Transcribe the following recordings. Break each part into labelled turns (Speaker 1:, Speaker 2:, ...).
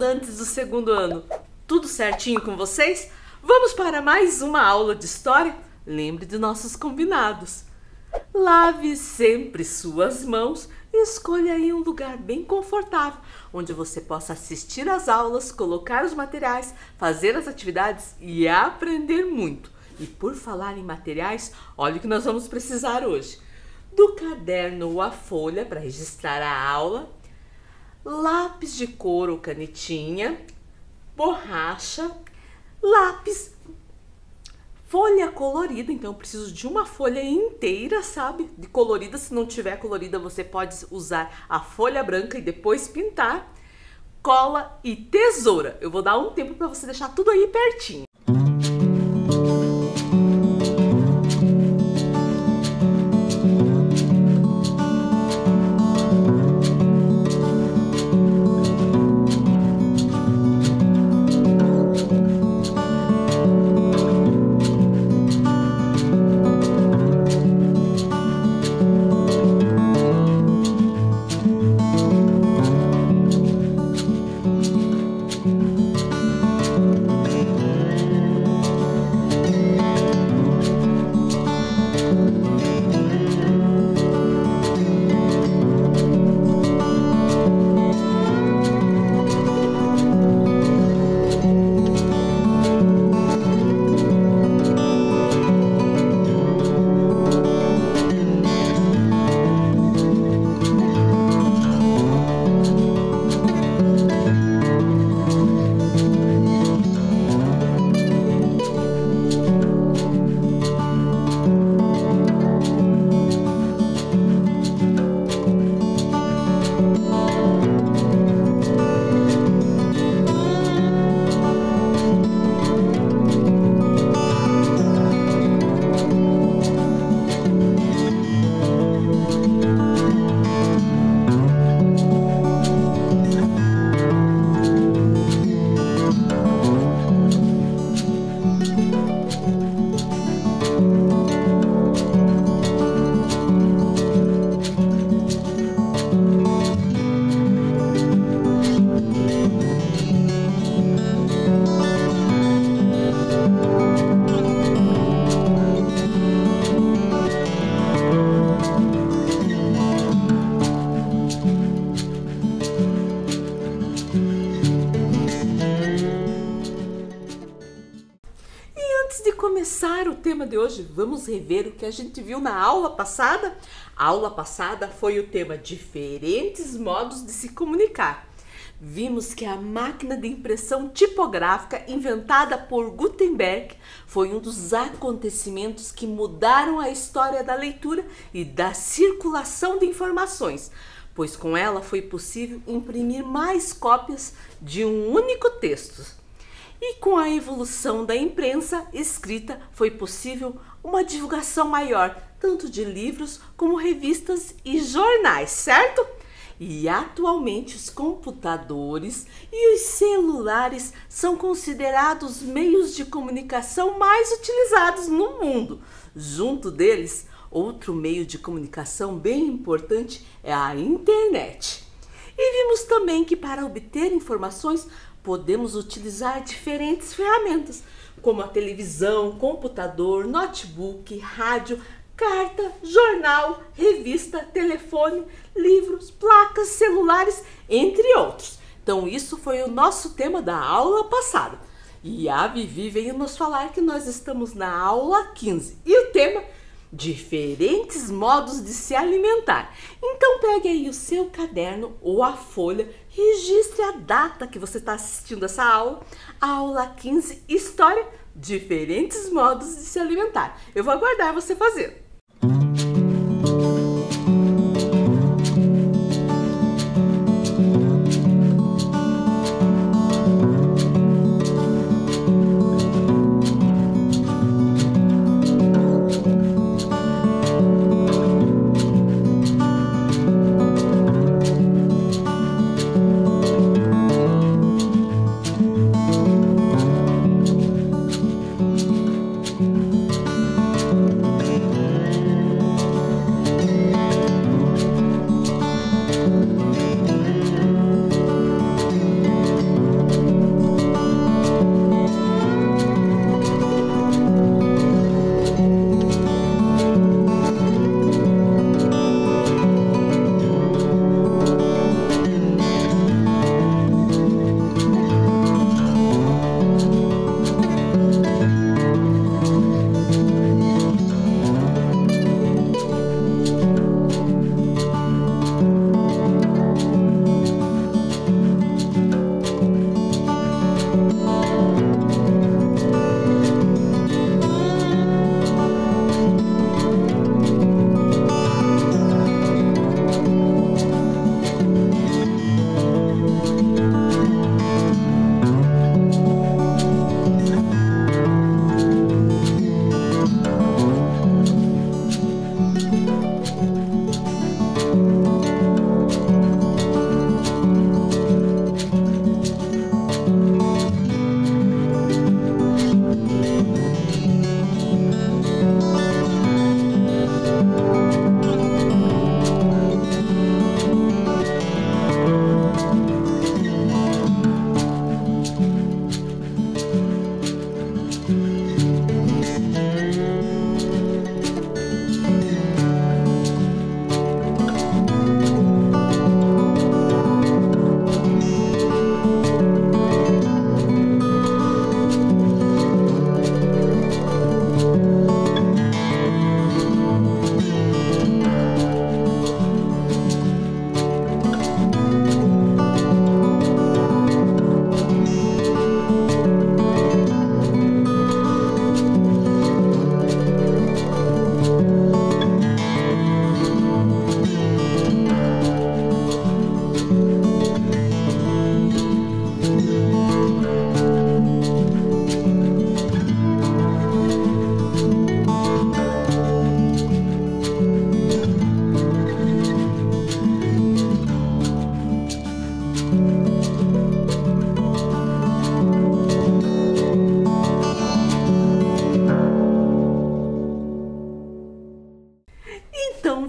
Speaker 1: estudantes do segundo ano, tudo certinho com vocês? Vamos para mais uma aula de história? Lembre de nossos combinados. Lave sempre suas mãos e escolha aí um lugar bem confortável, onde você possa assistir às aulas, colocar os materiais, fazer as atividades e aprender muito. E por falar em materiais, olha o que nós vamos precisar hoje. Do caderno ou a folha para registrar a aula, lápis de cor ou canetinha, borracha, lápis, folha colorida, então eu preciso de uma folha inteira, sabe? De colorida, se não tiver colorida você pode usar a folha branca e depois pintar, cola e tesoura. Eu vou dar um tempo para você deixar tudo aí pertinho. Antes de começar o tema de hoje, vamos rever o que a gente viu na aula passada. A aula passada foi o tema diferentes modos de se comunicar. Vimos que a máquina de impressão tipográfica inventada por Gutenberg foi um dos acontecimentos que mudaram a história da leitura e da circulação de informações, pois com ela foi possível imprimir mais cópias de um único texto. E com a evolução da imprensa escrita foi possível uma divulgação maior, tanto de livros como revistas e jornais, certo? E atualmente os computadores e os celulares são considerados meios de comunicação mais utilizados no mundo. Junto deles, outro meio de comunicação bem importante é a internet. E vimos também que para obter informações podemos utilizar diferentes ferramentas, como a televisão, computador, notebook, rádio, carta, jornal, revista, telefone, livros, placas, celulares, entre outros. Então isso foi o nosso tema da aula passada. E a Vivi veio nos falar que nós estamos na aula 15 e o tema diferentes modos de se alimentar. Então pegue aí o seu caderno ou a folha, registre a data que você está assistindo essa aula, a aula 15, História, diferentes modos de se alimentar. Eu vou aguardar você fazer.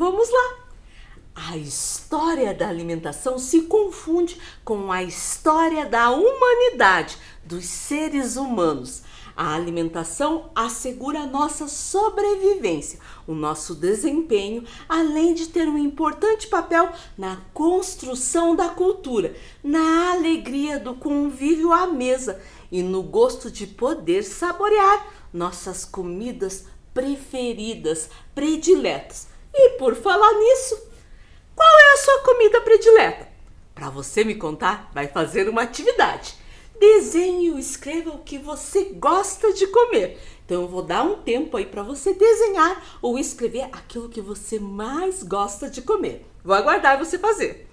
Speaker 1: vamos lá. A história da alimentação se confunde com a história da humanidade, dos seres humanos. A alimentação assegura a nossa sobrevivência, o nosso desempenho, além de ter um importante papel na construção da cultura, na alegria do convívio à mesa e no gosto de poder saborear nossas comidas preferidas, prediletas. E por falar nisso, qual é a sua comida predileta? Para você me contar, vai fazer uma atividade. Desenhe ou escreva o que você gosta de comer. Então eu vou dar um tempo aí para você desenhar ou escrever aquilo que você mais gosta de comer. Vou aguardar você fazer.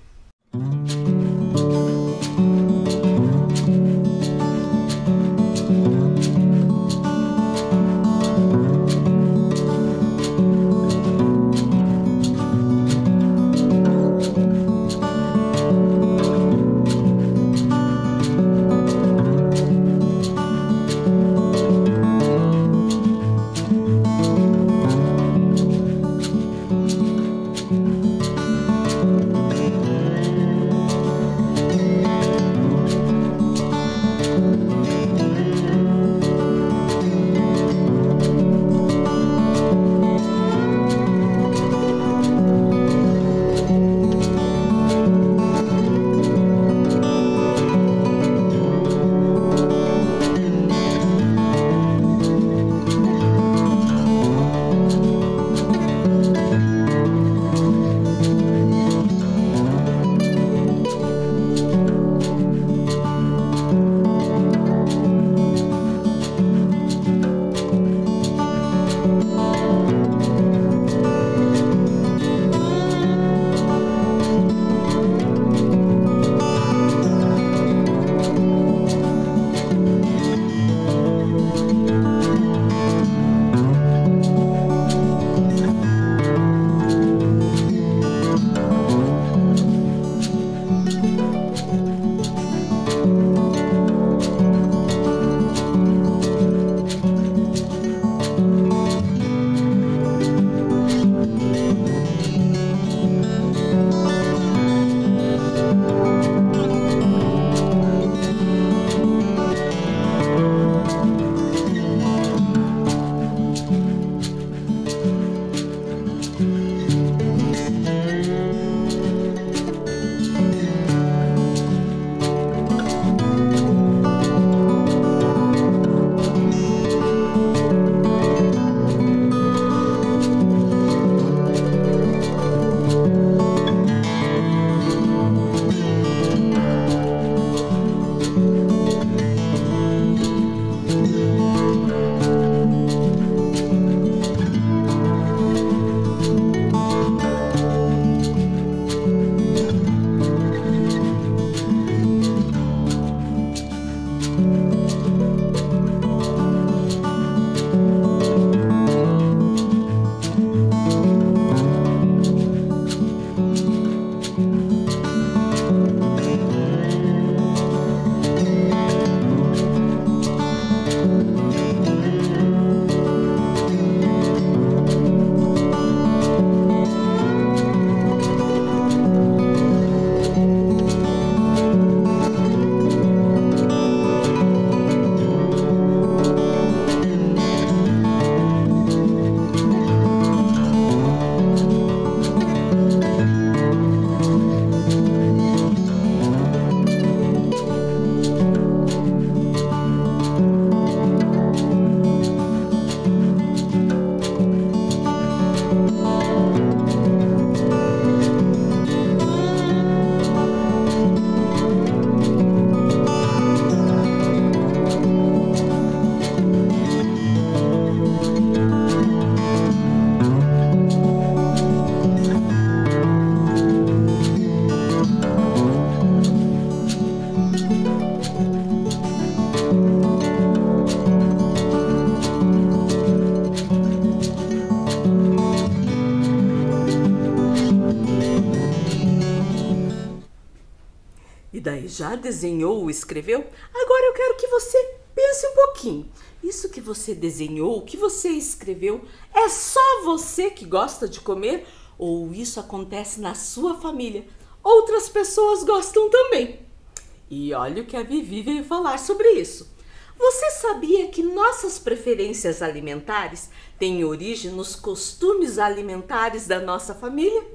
Speaker 1: E daí, já desenhou ou escreveu? Agora eu quero que você pense um pouquinho. Isso que você desenhou, o que você escreveu, é só você que gosta de comer? Ou isso acontece na sua família? Outras pessoas gostam também. E olha o que a Vivi veio falar sobre isso. Você sabia que nossas preferências alimentares têm origem nos costumes alimentares da nossa família?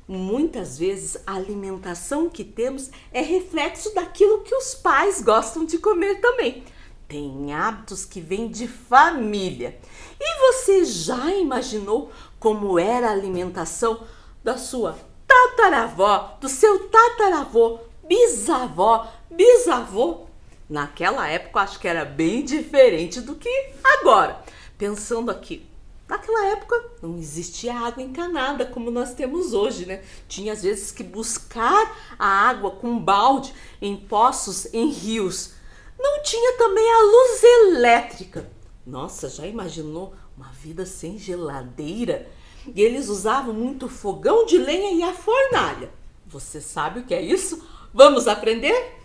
Speaker 1: Muitas vezes a alimentação que temos é reflexo daquilo que os pais gostam de comer também. Tem hábitos que vêm de família. E você já imaginou como era a alimentação da sua tataravó, do seu tataravô, bisavó, bisavô? Naquela época, acho que era bem diferente do que agora. Pensando aqui, naquela época não existia água encanada como nós temos hoje, né? Tinha às vezes que buscar a água com balde em poços, em rios. Não tinha também a luz elétrica. Nossa, já imaginou uma vida sem geladeira? E eles usavam muito fogão de lenha e a fornalha. Você sabe o que é isso? Vamos aprender?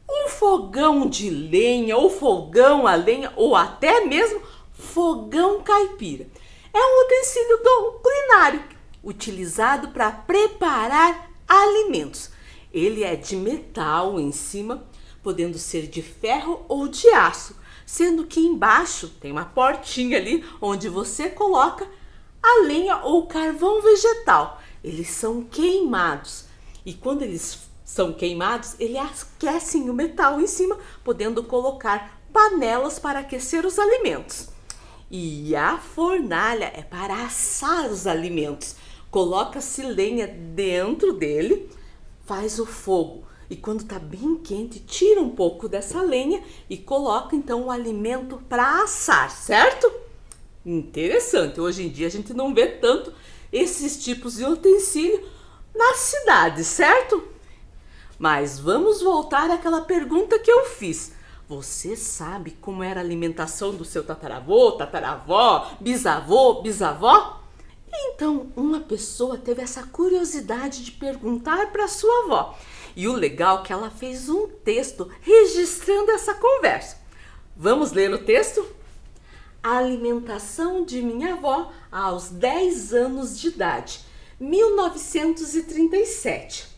Speaker 1: Um fogão de lenha, ou fogão a lenha, ou até mesmo fogão caipira. É um utensílio culinário utilizado para preparar alimentos. Ele é de metal em cima, podendo ser de ferro ou de aço, sendo que embaixo tem uma portinha ali onde você coloca a lenha ou carvão vegetal. Eles são queimados e quando eles são queimados, eles aquecem o metal em cima, podendo colocar panelas para aquecer os alimentos. E a fornalha é para assar os alimentos. Coloca-se lenha dentro dele, faz o fogo. E quando está bem quente, tira um pouco dessa lenha e coloca então o alimento para assar, certo? Interessante, hoje em dia a gente não vê tanto esses tipos de utensílio nas cidades, certo? Mas vamos voltar àquela pergunta que eu fiz. Você sabe como era a alimentação do seu tataravô, tataravó, bisavô, bisavó? Então, uma pessoa teve essa curiosidade de perguntar para sua avó. E o legal é que ela fez um texto registrando essa conversa. Vamos ler o texto? A alimentação de minha avó aos 10 anos de idade, 1937.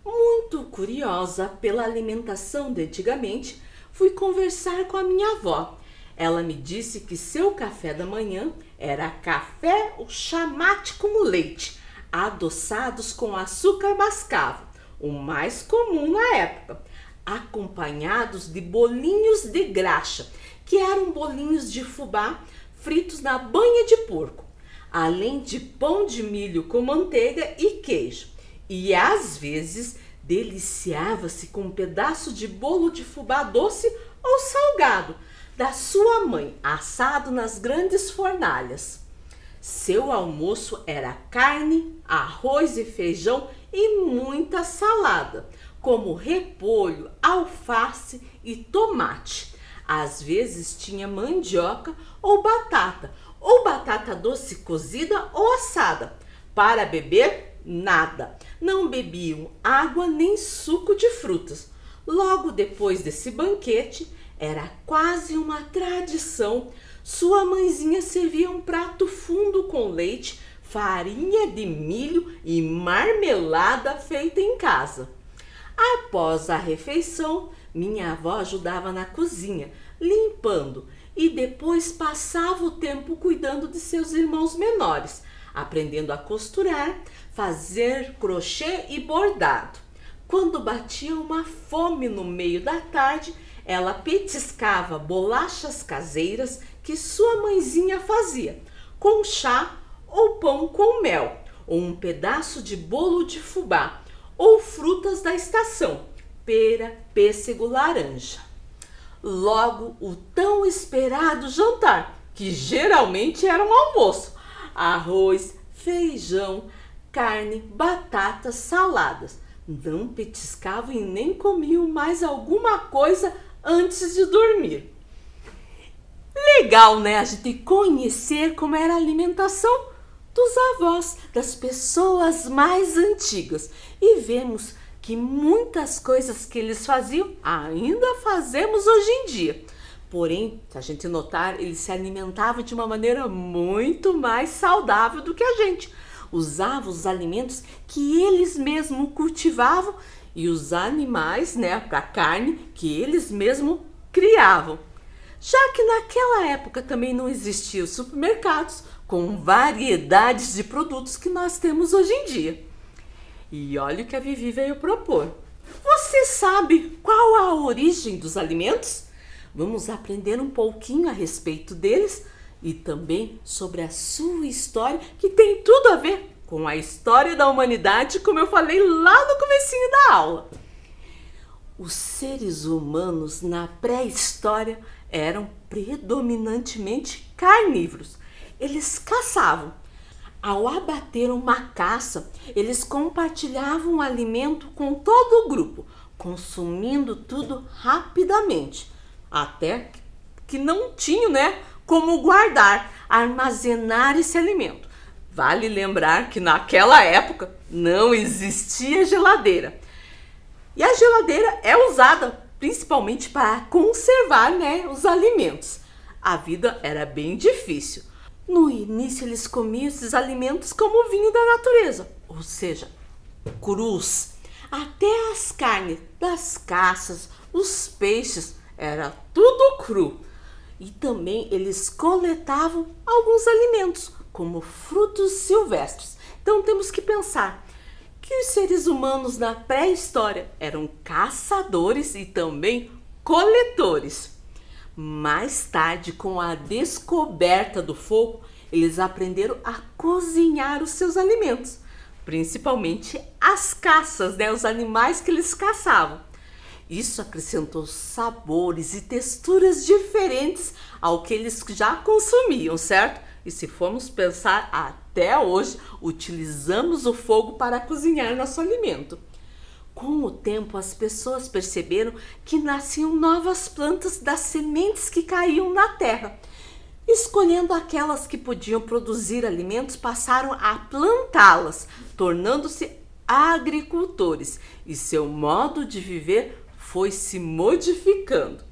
Speaker 1: Muito curiosa pela alimentação de antigamente, fui conversar com a minha avó. Ela me disse que seu café da manhã era café ou chá mate com leite, adoçados com açúcar mascavo, o mais comum na época, acompanhados de bolinhos de graxa, que eram bolinhos de fubá fritos na banha de porco, além de pão de milho com manteiga e queijo. E às vezes deliciava-se com um pedaço de bolo de fubá doce ou salgado da sua mãe, assado nas grandes fornalhas. Seu almoço era carne, arroz e feijão e muita salada, como repolho, alface e tomate. Às vezes tinha mandioca ou batata doce cozida ou assada. Para beber, nada. Não bebiam água nem suco de frutas. Logo depois desse banquete, era quase uma tradição. Sua mãezinha servia um prato fundo com leite, farinha de milho e marmelada feita em casa. Após a refeição, minha avó ajudava na cozinha, limpando, e depois passava o tempo cuidando de seus irmãos menores, aprendendo a costurar, fazer crochê e bordado. Quando batia uma fome no meio da tarde, ela petiscava bolachas caseiras que sua mãezinha fazia, com chá ou pão com mel, ou um pedaço de bolo de fubá, ou frutas da estação, pera, pêssego, laranja. Logo, o tão esperado jantar, que geralmente era um almoço, arroz, feijão, carne, batatas, saladas. Não petiscavam e nem comiam mais alguma coisa antes de dormir. Legal, né? A gente conhecer como era a alimentação dos avós, das pessoas mais antigas. E vemos que muitas coisas que eles faziam ainda fazemos hoje em dia. Porém, se a gente notar, eles se alimentavam de uma maneira muito mais saudável do que a gente. Usavam os alimentos que eles mesmos cultivavam e os animais, né, a carne que eles mesmos criavam. Já que naquela época também não existiam supermercados com variedades de produtos que nós temos hoje em dia. E olha o que a Vivi veio propor. Você sabe qual a origem dos alimentos? Vamos aprender um pouquinho a respeito deles e também sobre a sua história, que tem tudo a ver com a história da humanidade, como eu falei lá no comecinho da aula. Os seres humanos na pré-história eram predominantemente carnívoros. Eles caçavam. Ao abater uma caça, eles compartilhavam o alimento com todo o grupo, consumindo tudo rapidamente. Até que não tinham, né, como guardar, armazenar esse alimento. Vale lembrar que naquela época não existia geladeira. E a geladeira é usada principalmente para conservar, né, os alimentos. A vida era bem difícil. No início eles comiam esses alimentos como vinho da natureza, ou seja, crus. Até as carnes das caças, os peixes, era tudo cru. E também eles coletavam alguns alimentos, como frutos silvestres. Então temos que pensar que os seres humanos na pré-história eram caçadores e também coletores. Mais tarde, com a descoberta do fogo, eles aprenderam a cozinhar os seus alimentos, principalmente as caças, né, os animais que eles caçavam. Isso acrescentou sabores e texturas diferentes ao que eles já consumiam, certo? E se formos pensar, até hoje utilizamos o fogo para cozinhar nosso alimento. Com o tempo, as pessoas perceberam que nasciam novas plantas das sementes que caíam na terra. Escolhendo aquelas que podiam produzir alimentos, passaram a plantá-las, tornando-se agricultores, e seu modo de viver foi se modificando.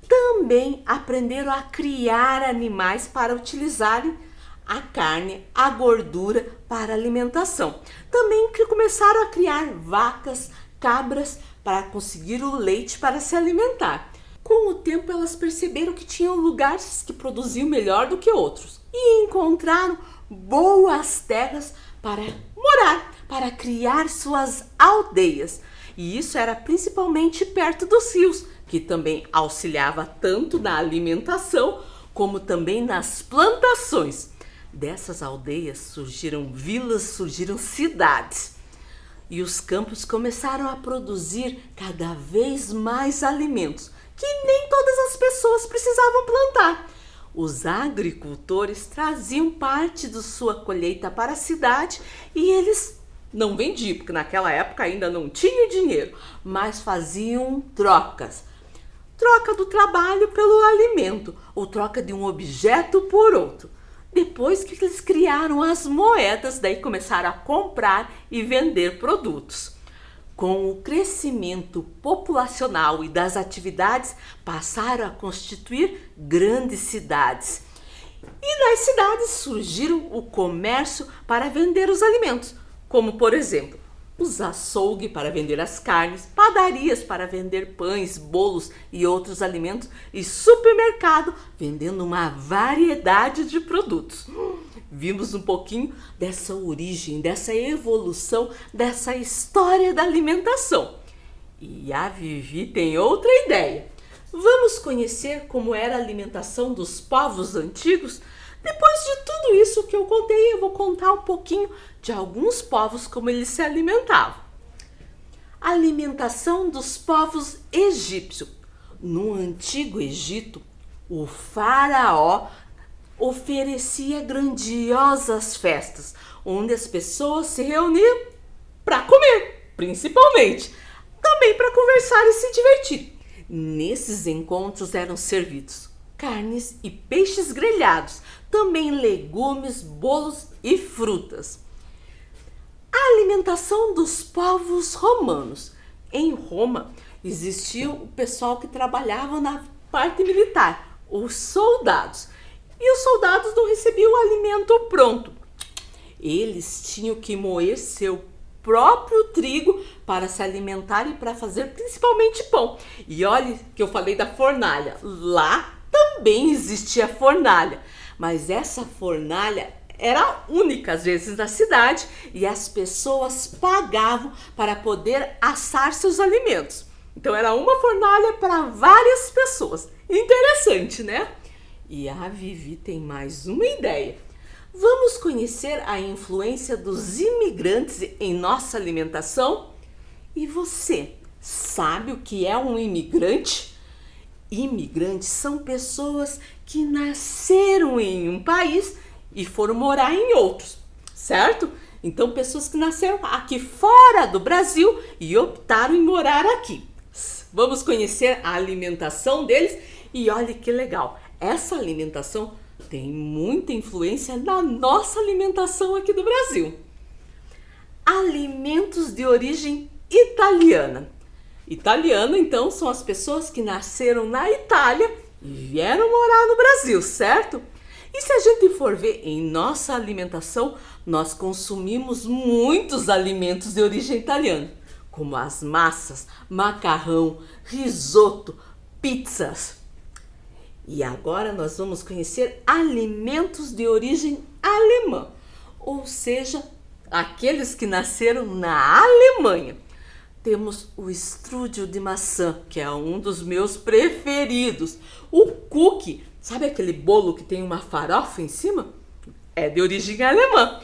Speaker 1: Também aprenderam a criar animais para utilizarem a carne, a gordura para alimentação. Também que começaram a criar vacas, cabras para conseguir o leite para se alimentar. Com o tempo elas perceberam que tinham lugares que produziam melhor do que outros e encontraram boas terras para morar, para criar suas aldeias. E isso era principalmente perto dos rios, que também auxiliava tanto na alimentação como também nas plantações. Dessas aldeias surgiram vilas, surgiram cidades. E os campos começaram a produzir cada vez mais alimentos, que nem todas as pessoas precisavam plantar. Os agricultores traziam parte de sua colheita para a cidade e eles não vendiam, porque naquela época ainda não tinham dinheiro, mas faziam trocas. Troca do trabalho pelo alimento, ou troca de um objeto por outro. Depois que eles criaram as moedas, daí começaram a comprar e vender produtos. Com o crescimento populacional e das atividades, passaram a constituir grandes cidades. E nas cidades surgiram o comércio para vender os alimentos, como por exemplo, os açougues para vender as carnes, padarias para vender pães, bolos e outros alimentos e supermercado vendendo uma variedade de produtos. Vimos um pouquinho dessa origem, dessa evolução, dessa história da alimentação. E a Vivi tem outra ideia. Vamos conhecer como era a alimentação dos povos antigos? Depois de tudo isso que eu contei, eu vou contar um pouquinho de alguns povos, como eles se alimentavam. A alimentação dos povos egípcios. No Antigo Egito, o faraó oferecia grandiosas festas, onde as pessoas se reuniam para comer, principalmente, também para conversar e se divertir. Nesses encontros eram servidos carnes e peixes grelhados, também legumes, bolos e frutas. A alimentação dos povos romanos. Em Roma, existia o pessoal que trabalhava na parte militar, os soldados. E os soldados não recebiam o alimento pronto. Eles tinham que moer seu próprio trigo para se alimentar e para fazer principalmente pão. E olha que eu falei da fornalha. Lá também existia fornalha, mas essa fornalha era única às vezes na cidade e as pessoas pagavam para poder assar seus alimentos. Então era uma fornalha para várias pessoas. Interessante, né? E a Vivi tem mais uma ideia. Vamos conhecer a influência dos imigrantes em nossa alimentação? E você, sabe o que é um imigrante? Imigrantes são pessoas que nasceram em um país e foram morar em outros, certo? Então, pessoas que nasceram aqui fora do Brasil e optaram em morar aqui. Vamos conhecer a alimentação deles e olha que legal. Essa alimentação tem muita influência na nossa alimentação aqui do Brasil. Alimentos de origem italiana. Italiana, então, são as pessoas que nasceram na Itália e vieram morar no Brasil, certo? E se a gente for ver em nossa alimentação, nós consumimos muitos alimentos de origem italiana, como as massas, macarrão, risoto, pizzas. E agora nós vamos conhecer alimentos de origem alemã, ou seja, aqueles que nasceram na Alemanha. Temos o strudel de maçã, que é um dos meus preferidos. O cookie, sabe aquele bolo que tem uma farofa em cima? É de origem alemã.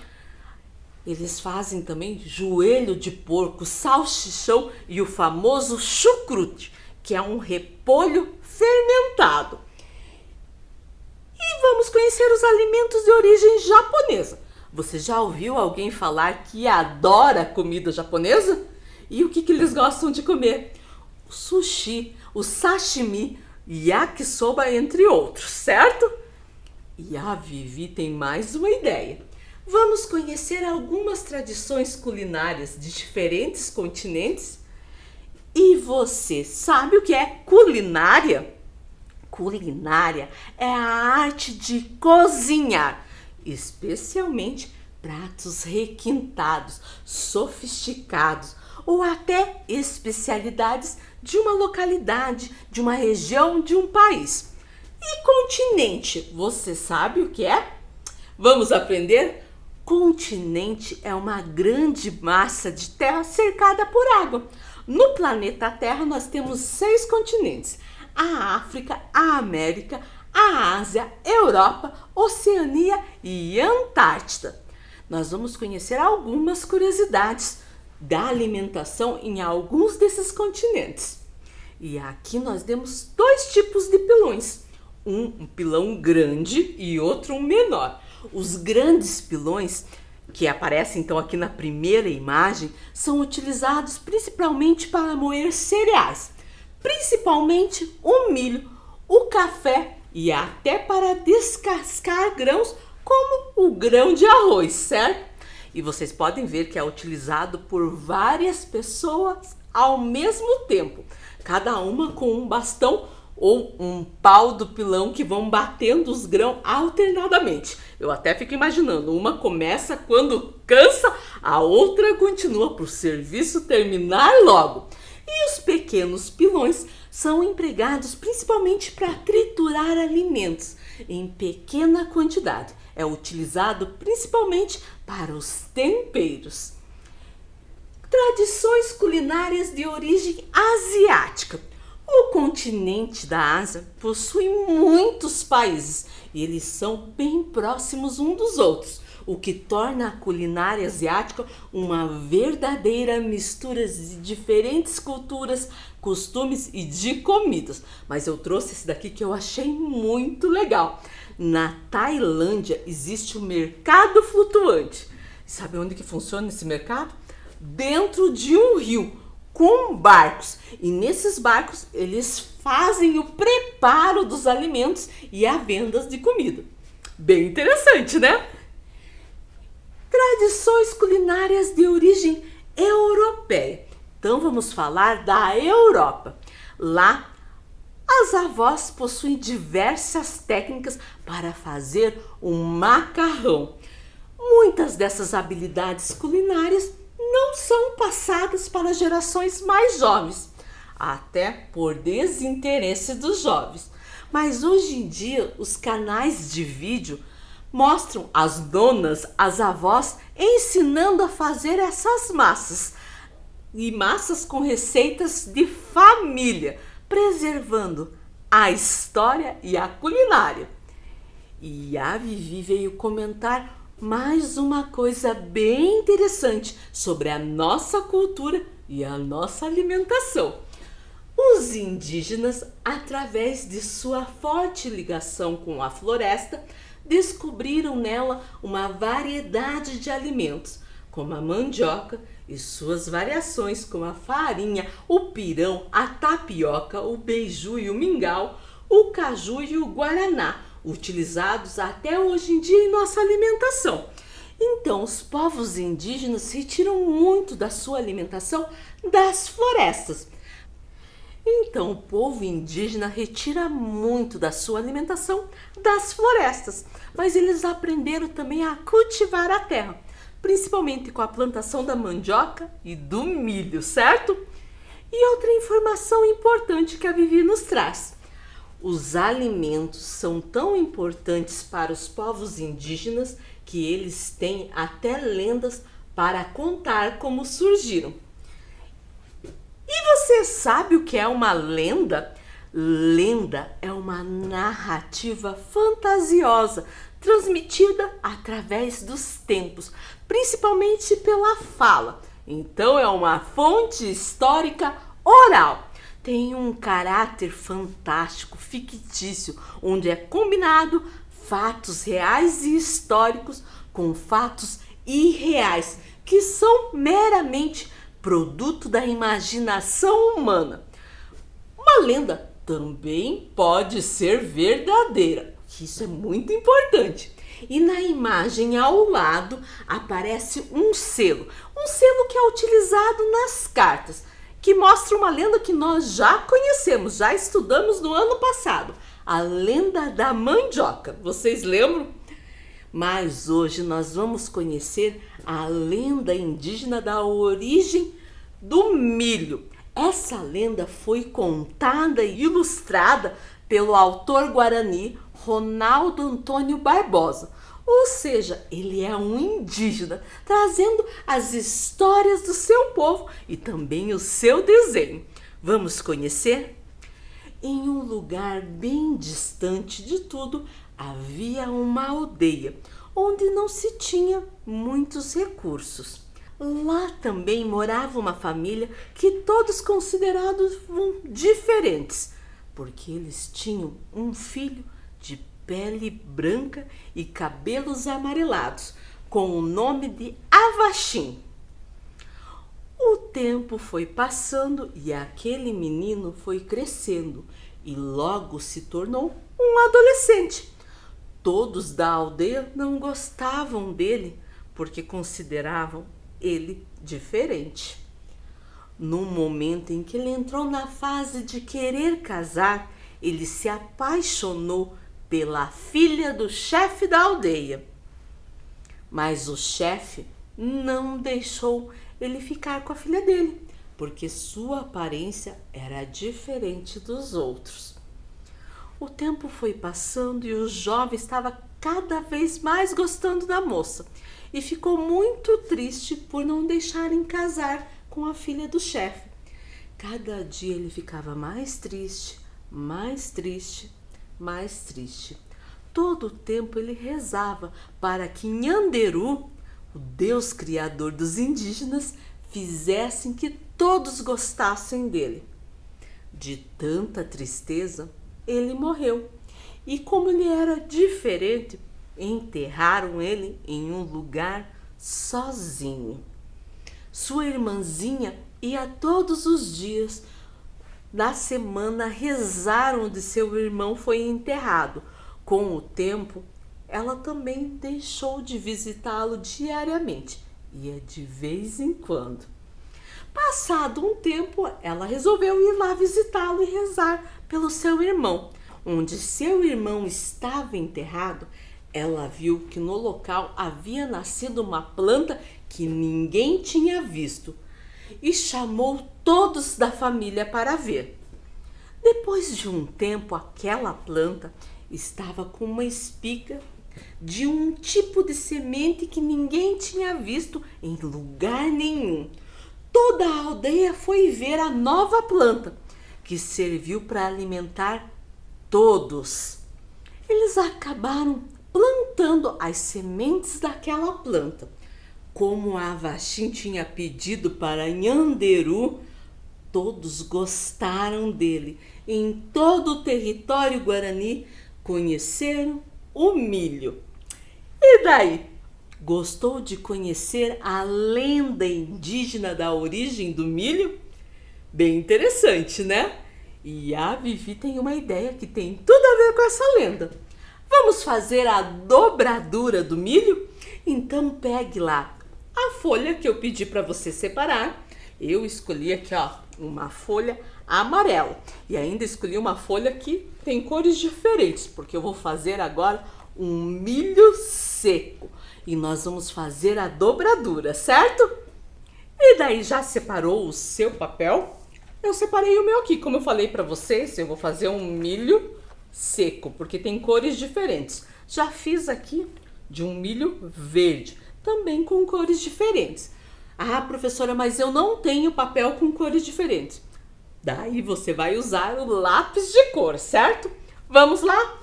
Speaker 1: Eles fazem também joelho de porco, salsichão e o famoso chucrute, que é um repolho fermentado. E vamos conhecer os alimentos de origem japonesa. Você já ouviu alguém falar que adora comida japonesa? E o que eles gostam de comer? O sushi, o sashimi, yakisoba, entre outros, certo? E a Vivi tem mais uma ideia. Vamos conhecer algumas tradições culinárias de diferentes continentes? E você sabe o que é culinária? Culinária é a arte de cozinhar, especialmente pratos requintados, sofisticados ou até especialidades de uma localidade, de uma região, de um país. E continente, você sabe o que é? Vamos aprender? Continente é uma grande massa de terra cercada por água. No planeta Terra nós temos 6 continentes: a África, a América, a Ásia, Europa, Oceania e Antártida. Nós vamos conhecer algumas curiosidades da alimentação em alguns desses continentes. E aqui nós temos 2 tipos de pilões. Um pilão grande e outro um menor. Os grandes pilões, que aparecem então aqui na primeira imagem, são utilizados principalmente para moer cereais, principalmente o milho, o café e até para descascar grãos como o grão de arroz, certo? E vocês podem ver que é utilizado por várias pessoas ao mesmo tempo, cada uma com um bastão ou um pau do pilão que vão batendo os grãos alternadamente. Eu até fico imaginando, uma começa, quando cansa, a outra continua para o serviço terminar logo. E os pequenos pilões são empregados principalmente para triturar alimentos em pequena quantidade. É utilizado principalmente para os temperos. Tradições culinárias de origem asiática. O continente da Ásia possui muitos países e eles são bem próximos uns dos outros, o que torna a culinária asiática uma verdadeira mistura de diferentes culturas, costumes e de comidas. Mas eu trouxe esse daqui que eu achei muito legal. Na Tailândia existe o mercado flutuante. Sabe onde que funciona esse mercado? Dentro de um rio, com barcos, e nesses barcos eles fazem o preparo dos alimentos e a venda de comida. Bem interessante, né? Tradições culinárias de origem europeia. Então vamos falar da Europa. Lá As avós possuem diversas técnicas para fazer um macarrão. Muitas dessas habilidades culinárias não são passadas para gerações mais jovens, até por desinteresse dos jovens. Mas hoje em dia, os canais de vídeo mostram as donas, as avós, ensinando a fazer essas massas. E massas com receitas de família, preservando a história e a culinária. E a Vivi veio comentar mais uma coisa bem interessante sobre a nossa cultura e a nossa alimentação. Os indígenas, através de sua forte ligação com a floresta, descobriram nela uma variedade de alimentos, como a mandioca e suas variações, como a farinha, o pirão, a tapioca, o beiju e o mingau, o caju e o guaraná, utilizados até hoje em dia em nossa alimentação. Então, os povos indígenas retiram muito da sua alimentação das florestas. Então, o povo indígena retira muito da sua alimentação das florestas, mas eles aprenderam também a cultivar a terra, principalmente com a plantação da mandioca e do milho, certo? E outra informação importante que a Vivi nos traz. Os alimentos são tão importantes para os povos indígenas que eles têm até lendas para contar como surgiram. E você sabe o que é uma lenda? Lenda é uma narrativa fantasiosa transmitida através dos tempos, principalmente pela fala. Então é uma fonte histórica oral. Tem um caráter fantástico, fictício, onde é combinado fatos reais e históricos com fatos irreais, que são meramente produto da imaginação humana. Uma lenda também pode ser verdadeira, isso é muito importante. E na imagem ao lado aparece um selo que é utilizado nas cartas, que mostra uma lenda que nós já conhecemos, já estudamos no ano passado, a lenda da mandioca. Vocês lembram? Mas hoje nós vamos conhecer a lenda indígena da origem do milho. Essa lenda foi contada e ilustrada pelo autor guarani Ronaldo Antônio Barbosa. Ou seja, ele é um indígena, trazendo as histórias do seu povo e também o seu desenho. Vamos conhecer? Em um lugar bem distante de tudo, havia uma aldeia, onde não se tinha muitos recursos. Lá também morava uma família que todos consideravam diferentes, porque eles tinham um filho de pele branca e cabelos amarelados, com o nome de Avaxim. O tempo foi passando e aquele menino foi crescendo e logo se tornou um adolescente. Todos da aldeia não gostavam dele porque consideravam ele diferente. No momento em que ele entrou na fase de querer casar, ele se apaixonou pela filha do chefe da aldeia. Mas o chefe não deixou ele ficar com a filha dele, porque sua aparência era diferente dos outros. O tempo foi passando e o jovem estava cada vez mais gostando da moça e ficou muito triste por não deixarem casar com a filha do chefe. Cada dia ele ficava mais triste, mais triste, mais triste. Todo o tempo ele rezava para que Nhanderu, o Deus criador dos indígenas, fizessem que todos gostassem dele. De tanta tristeza, ele morreu. E como ele era diferente, enterraram ele em um lugar sozinho. Sua irmãzinha ia todos os dias da semana rezar onde seu irmão foi enterrado. Com o tempo, ela também deixou de visitá-lo diariamente, ia de vez em quando. Passado um tempo, ela resolveu ir lá visitá-lo e rezar pelo seu irmão. Onde seu irmão estava enterrado, ela viu que no local havia nascido uma planta que ninguém tinha visto e chamou todos da família para ver. Depois de um tempo, aquela planta estava com uma espiga de um tipo de semente que ninguém tinha visto em lugar nenhum. Toda a aldeia foi ver a nova planta, que serviu para alimentar todos. Eles acabaram plantando as sementes daquela planta. Como a Avachim tinha pedido para Nhanderu, todos gostaram dele. Em todo o território guarani conheceram o milho. E daí? Gostou de conhecer a lenda indígena da origem do milho? Bem interessante, né? E a Vivi tem uma ideia que tem tudo a ver com essa lenda. Vamos fazer a dobradura do milho? Então pegue lá a folha que eu pedi para você separar. Eu escolhi aqui, ó, uma folha amarela. E ainda escolhi uma folha que tem cores diferentes, porque eu vou fazer agora um milho seco. E nós vamos fazer a dobradura, certo? E daí, já separou o seu papel? Eu separei o meu aqui, como eu falei para vocês, eu vou fazer um milho seco, porque tem cores diferentes. Já fiz aqui de um milho verde, também com cores diferentes. Ah, professora, mas eu não tenho papel com cores diferentes. Daí você vai usar o lápis de cor, certo? Vamos lá?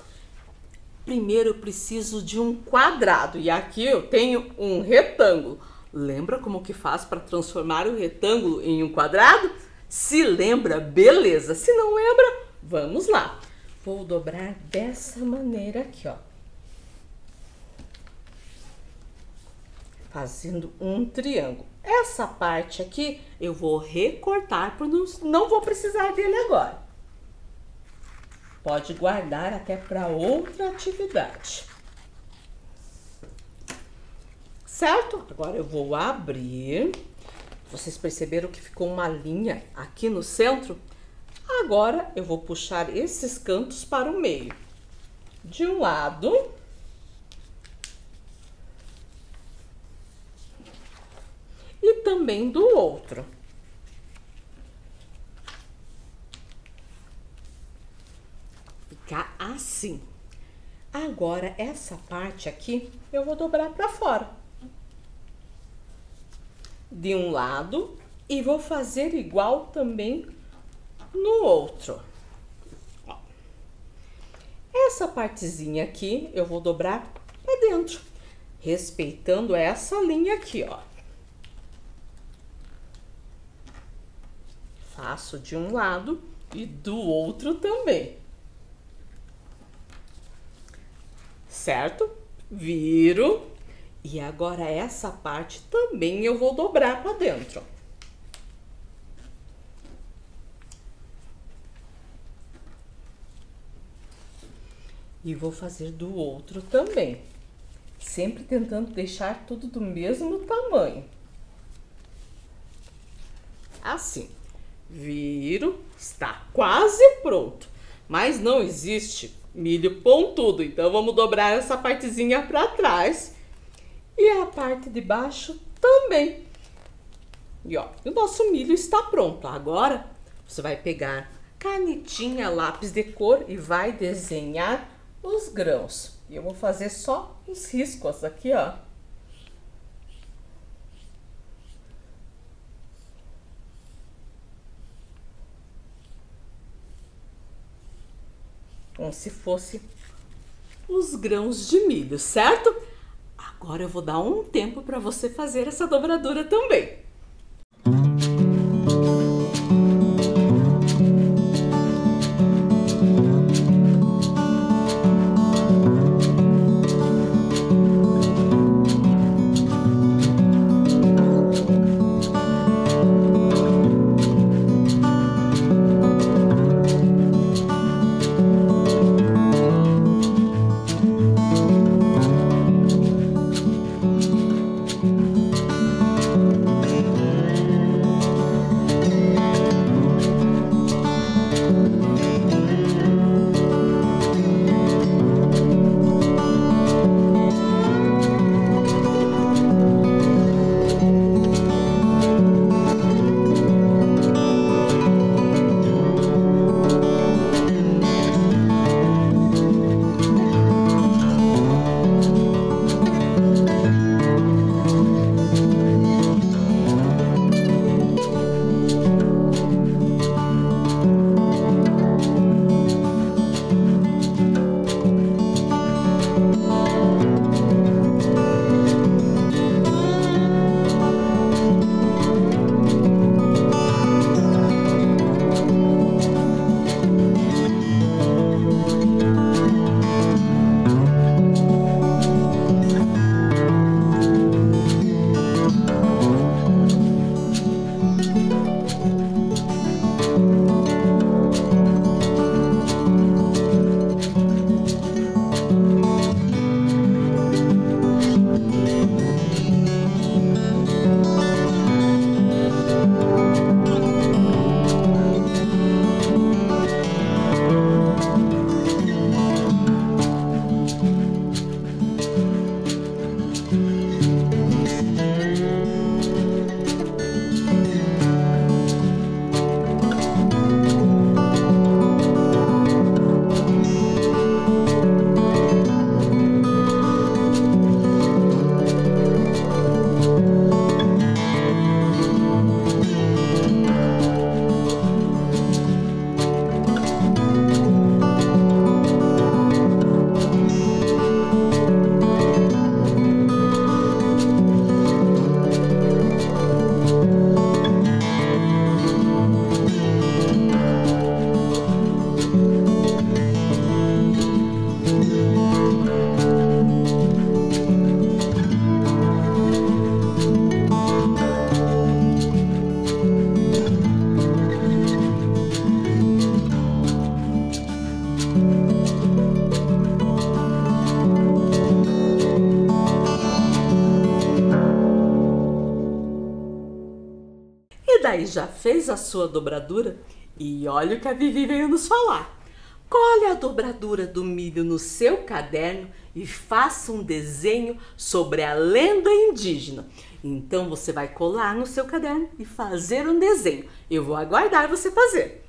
Speaker 1: Primeiro eu preciso de um quadrado e aqui eu tenho um retângulo. Lembra como que faz para transformar o retângulo em um quadrado? Se lembra, beleza. Se não lembra, vamos lá. Vou dobrar dessa maneira aqui, ó. Fazendo um triângulo. Essa parte aqui eu vou recortar, porque não vou precisar dele agora. Pode guardar até para outra atividade. Certo? Agora eu vou abrir. Vocês perceberam que ficou uma linha aqui no centro? Agora eu vou puxar esses cantos para o meio. De um lado. E também do outro. Ficar assim. Agora, essa parte aqui, eu vou dobrar para fora. De um lado e vou fazer igual também no outro. Ó. Essa partezinha aqui, eu vou dobrar para dentro, respeitando essa linha aqui, ó. Faço de um lado e do outro também. Certo? Viro. E agora essa parte também eu vou dobrar para dentro. E vou fazer do outro também. Sempre tentando deixar tudo do mesmo tamanho. Assim. Viro. Está quase pronto. Mas não existe milho pontudo. Então, vamos dobrar essa partezinha para trás. E a parte de baixo também. E ó, o nosso milho está pronto. Agora, você vai pegar canetinha, lápis de cor e vai desenhar os grãos. E eu vou fazer só os riscos aqui, ó. Como se fosse os grãos de milho, certo? Agora eu vou dar um tempo para você fazer essa dobradura também. E daí, já fez a sua dobradura? E olha o que a Vivi veio nos falar. Cole a dobradura do milho no seu caderno e faça um desenho sobre a lenda indígena. Então você vai colar no seu caderno e fazer um desenho. Eu vou aguardar você fazer.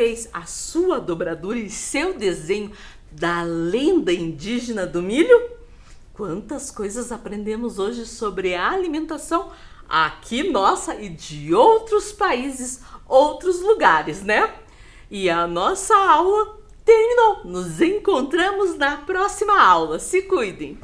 Speaker 1: fez a sua dobradura e seu desenho da lenda indígena do milho? Quantas coisas aprendemos hoje sobre a alimentação aqui nossa e de outros países, outros lugares, né? E a nossa aula terminou. Nos encontramos na próxima aula. Se cuidem!